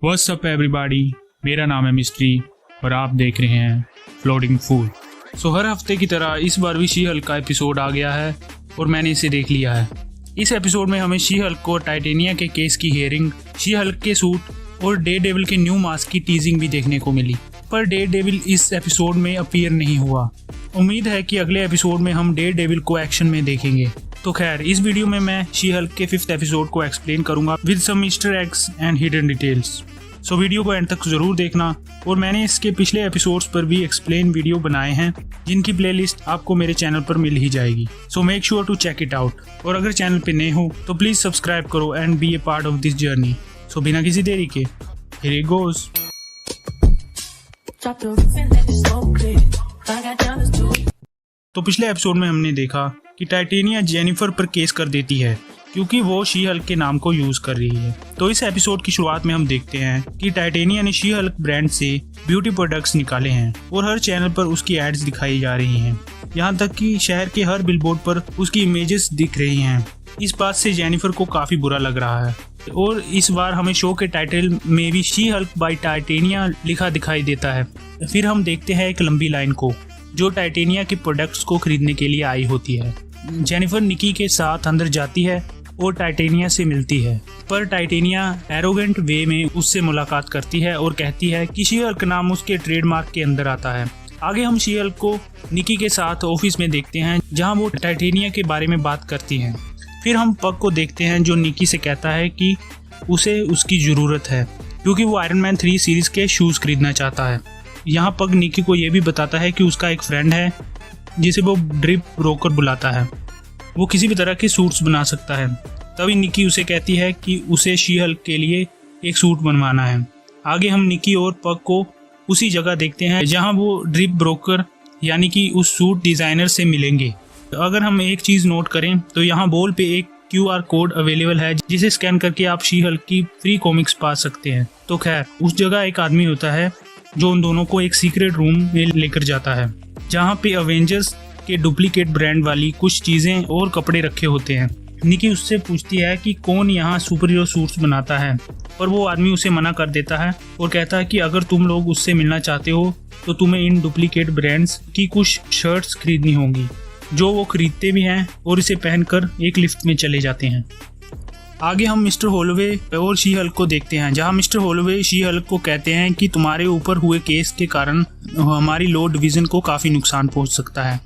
What's up everybody, मेरा नाम है मिस्ट्री और आप देख रहे हैं फ्लोटिंग फूल। हर हफ्ते की तरह इस बार भी शी हल्क का एपिसोड आ गया है और मैंने इसे देख लिया है। इस एपिसोड में हमें शी हल्क को टाइटेनिया के केस की हियरिंग, शी हल्क के सूट और डेयरडेविल के न्यू मास्क की टीजिंग भी देखने को मिली, पर डेयरडेविल इस एपिसोड में अपीयर नहीं हुआ। उम्मीद है कि अगले एपिसोड में हम डेयरडेविल को एक्शन में देखेंगे। तो खैर, इस वीडियो में मैं शी हल्क के 5th एपिसोड को एक्सप्लेन करूंगा with some Easter eggs and hidden details. So video को एंड तक जरूर देखना। और मैंने इसके पिछले एपिसोड्स पर भी एक्सप्लेन वीडियो बनाए हैं जिनकी प्लेलिस्ट आपको मेरे चैनल पर मिल ही जाएगी। So make sure to check it out. और अगर चैनल पे नए हो तो प्लीज सब्सक्राइब करो and be a part of this journey. So बिना किसी देरी के हियर इट गोज। तो पिछले एपिसोड में हमने देखा कि टाइटेनिया जेनिफर पर केस कर देती है क्योंकि वो शी हल्क के नाम को यूज कर रही है। तो इस एपिसोड की शुरुआत में हम देखते हैं कि टाइटेनिया ने शी हल्क ब्रांड से ब्यूटी प्रोडक्ट्स निकाले हैं और हर चैनल पर उसकी एड्स दिखाई जा रही हैं। यहाँ तक कि शहर के हर बिलबोर्ड पर उसकी इमेजेस दिख रही हैं। इस बात से जेनिफर को काफी बुरा लग रहा है और इस बार हमें शो के टाइटल में भी शी हल्क बाय टाइटेनिया लिखा दिखाई देता है। फिर हम देखते हैं एक लंबी लाइन को जो टाइटेनिया के प्रोडक्ट्स को खरीदने के लिए आई होती है। जेनिफर निकी के साथ अंदर जाती है और टाइटेनिया से मिलती है, पर टाइटेनिया एरोगेंट वे में उससे मुलाकात करती है और कहती है कि शी हल्क नाम उसके ट्रेडमार्क के अंदर आता है। आगे हम शी हल्क को निकी के साथ ऑफिस में देखते हैं जहां वो टाइटेनिया के बारे में बात करती हैं। फिर हम पग को देखते हैं जो निकी से कहता है कि उसे उसकी ज़रूरत है क्योंकि वो आयरन मैन 3 सीरीज़ के शूज़ खरीदना चाहता है। यहाँ पग निकी को ये भी बताता है कि उसका एक फ्रेंड है जिसे वो ड्रिप ब्रोकर बुलाता है, वो किसी भी तरह के सूट्स बना सकता है। तभी निकी उसे कहती है कि उसे शी हल्क के लिए एक सूट बनवाना है। आगे हम निकी और पग को उसी जगह देखते हैं जहां वो ड्रिप ब्रोकर यानी कि उस सूट डिज़ाइनर से मिलेंगे। अगर हम एक चीज़ नोट करें तो यहाँ वॉल पे एक QR कोड अवेलेबल है जिसे स्कैन करके आप शी हल्क की फ्री कॉमिक्स पा सकते हैं। तो खैर, उस जगह एक आदमी होता है जो उन दोनों को एक सीक्रेट रूम में लेकर जाता है जहाँ पे अवेंजर्स के डुप्लीकेट ब्रांड वाली कुछ चीज़ें और कपड़े रखे होते हैं। निकी उससे पूछती है कि कौन यहाँ सुपर हीरो सूट्स बनाता है, पर वो आदमी उसे मना कर देता है और कहता है कि अगर तुम लोग उससे मिलना चाहते हो तो तुम्हें इन डुप्लीकेट ब्रांड्स की कुछ शर्ट्स खरीदनी होंगी, जो वो खरीदते भी हैं और इसे पहनकर एक लिफ्ट में चले जाते हैं। आगे हम मिस्टर होलोवे और शी हल्क को देखते हैं जहां मिस्टर होलोवे शी हल्क को कहते हैं कि तुम्हारे ऊपर हुए केस के कारण हमारी लॉ डिवीज़न को काफ़ी नुकसान पहुंच सकता है।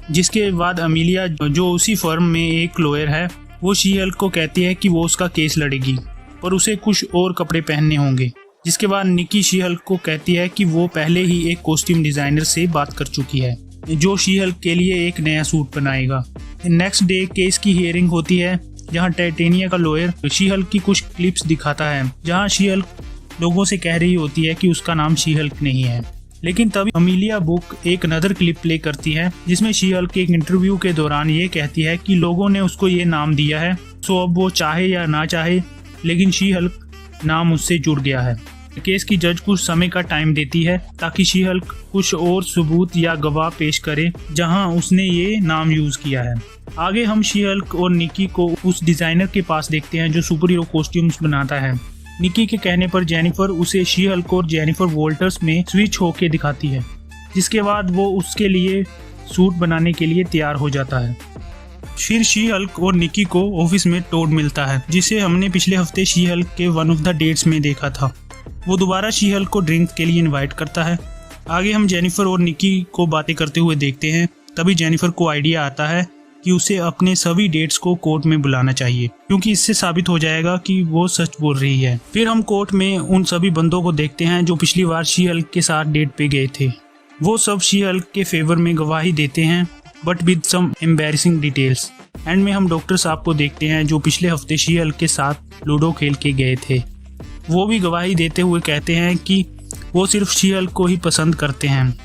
जिसके बाद अमीलिया जो उसी फर्म में एक लॉयर है, वो शी हल्क को कहती है कि वो उसका केस लड़ेगी पर उसे कुछ और कपड़े पहनने होंगे। जिसके बाद निकी शी हल्क को कहती है कि वो पहले ही एक कॉस्ट्यूम डिज़ाइनर से बात कर चुकी है जो शी हल्क के लिए एक नया सूट बनाएगा। नेक्स्ट डे केस की हियरिंग होती है जहां टाइटेनिया का लॉयर शी हल्क की कुछ क्लिप्स दिखाता है जहां शी हल्क लोगों से कह रही होती है कि उसका नाम शी हल्क नहीं है। लेकिन तभी अमीलिया बुक एक नदर क्लिप प्ले करती है जिसमें शी हल्क के एक इंटरव्यू के दौरान ये कहती है कि लोगों ने उसको ये नाम दिया है, सो अब वो चाहे या ना चाहे लेकिन शी हल्क नाम उससे जुड़ गया है। केस की जज कुछ समय का टाइम देती है ताकि शी हल्क कुछ और सबूत या गवाह पेश करे जहां उसने ये नाम यूज किया है। आगे हम शी हल्क और निकी को उस डिजाइनर के पास देखते हैं जो सुपर हीरो कॉस्ट्यूम्स बनाता है। निकी के कहने पर जेनिफर उसे शी हल्क और जेनिफर वॉल्टर्स में स्विच होके दिखाती है, जिसके बाद वो उसके लिए सूट बनाने के लिए तैयार हो जाता है। फिर शी हल्क और निकी को ऑफिस में टोड मिलता है जिसे हमने पिछले हफ्ते शी हल्क के वन ऑफ द डेट्स में देखा था। वो दोबारा शी हल्क को ड्रिंक के लिए इनवाइट करता है। आगे हम जेनिफर और निकी को बातें करते हुए देखते हैं। तभी जेनिफर को आइडिया आता है कि उसे अपने सभी डेट्स को कोर्ट में बुलाना चाहिए क्योंकि इससे साबित हो जाएगा कि वो सच बोल रही है। फिर हम कोर्ट में उन सभी बंदों को देखते हैं जो पिछली बार शी हल्क के साथ डेट पे गए थे। वो सब शी हल्क के फेवर में गवाही देते हैं but with some embarrassing details. End में हम डॉक्टर साहब को देखते हैं जो पिछले हफ्ते शी हल्क के साथ लूडो खेल के गए थे। वो भी गवाही देते हुए कहते हैं कि वो सिर्फ शी हल्क को ही पसंद करते हैं,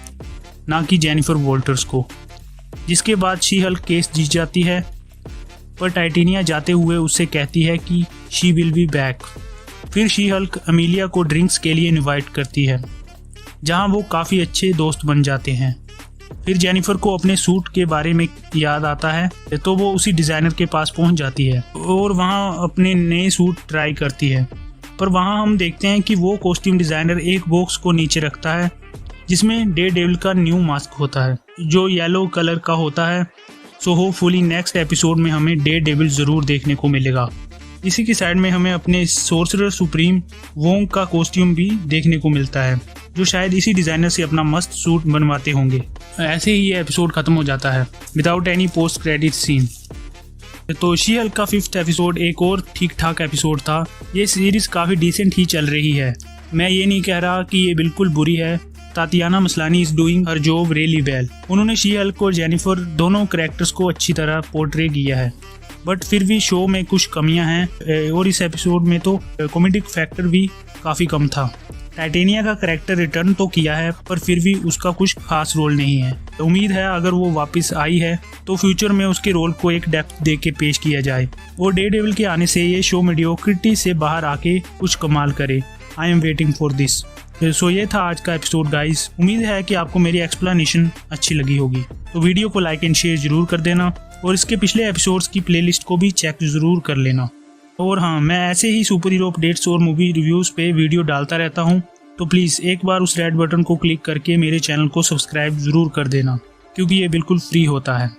ना कि जेनिफर वॉल्टर्स को। जिसके बाद शी हल्क केस जीत जाती है, पर टाइटेनिया जाते हुए उससे कहती है कि शी विल बी बैक। फिर शी हल्क अमीलिया को ड्रिंक्स के लिए इनवाइट करती है जहां वो काफ़ी अच्छे दोस्त बन जाते हैं। फिर जेनिफर को अपने सूट के बारे में याद आता है तो वो उसी डिज़ाइनर के पास पहुंच जाती है और वहां अपने नए सूट ट्राई करती है, पर वहाँ हम देखते हैं कि वो कॉस्ट्यूम डिज़ाइनर एक बॉक्स को नीचे रखता है जिसमें डेयरडेविल का न्यू मास्क होता है जो येलो कलर का होता है। सो होपफुली नेक्स्ट एपिसोड में हमें डेयरडेविल ज़रूर देखने को मिलेगा। इसी की साइड में हमें अपने सोर्सरर सुप्रीम वोंग का कॉस्ट्यूम भी देखने को मिलता है जो शायद इसी डिज़ाइनर से अपना मस्त सूट बनवाते होंगे। ऐसे ही ये एपिसोड ख़त्म हो जाता है without any post credit scene. तो शी हल्क का 5th एपिसोड एक और ठीक ठाक एपिसोड था। ये सीरीज़ काफ़ी डिसेंट ही चल रही है। मैं ये नहीं कह रहा कि ये बिल्कुल बुरी है। Tatiana Maslany is doing her job really well. उन्होंने शी हल्क और जेनिफर दोनों कैरेक्टर्स को अच्छी तरह पोर्ट्रे किया है, बट फिर भी शो में कुछ कमियां हैं और इस एपिसोड में तो कॉमेडिक फैक्टर भी काफ़ी कम था। टाइटेनिया का कैरेक्टर रिटर्न तो किया है पर फिर भी उसका कुछ खास रोल नहीं है। उम्मीद है अगर वो वापस आई है तो फ्यूचर में उसके रोल को एक डेप्थ दे के पेश किया जाए और डेयरडेविल के आने से ये शो मीडियोक्रिटी से बाहर आके कुछ कमाल करे। I am waiting for this. So ये था आज का एपिसोड गाइस। उम्मीद है कि आपको मेरी एक्सप्लेनेशन अच्छी लगी होगी। तो वीडियो को लाइक एंड शेयर जरूर कर देना और इसके पिछले एपिसोड्स की प्लेलिस्ट को भी चेक जरूर कर लेना। और हाँ, मैं ऐसे ही सुपर हीरो अपडेट्स और मूवी रिव्यूज़ पे वीडियो डालता रहता हूँ, तो प्लीज़ एक बार उस रेड बटन को क्लिक करके मेरे चैनल को सब्सक्राइब ज़रूर कर देना क्योंकि ये बिल्कुल फ्री होता है।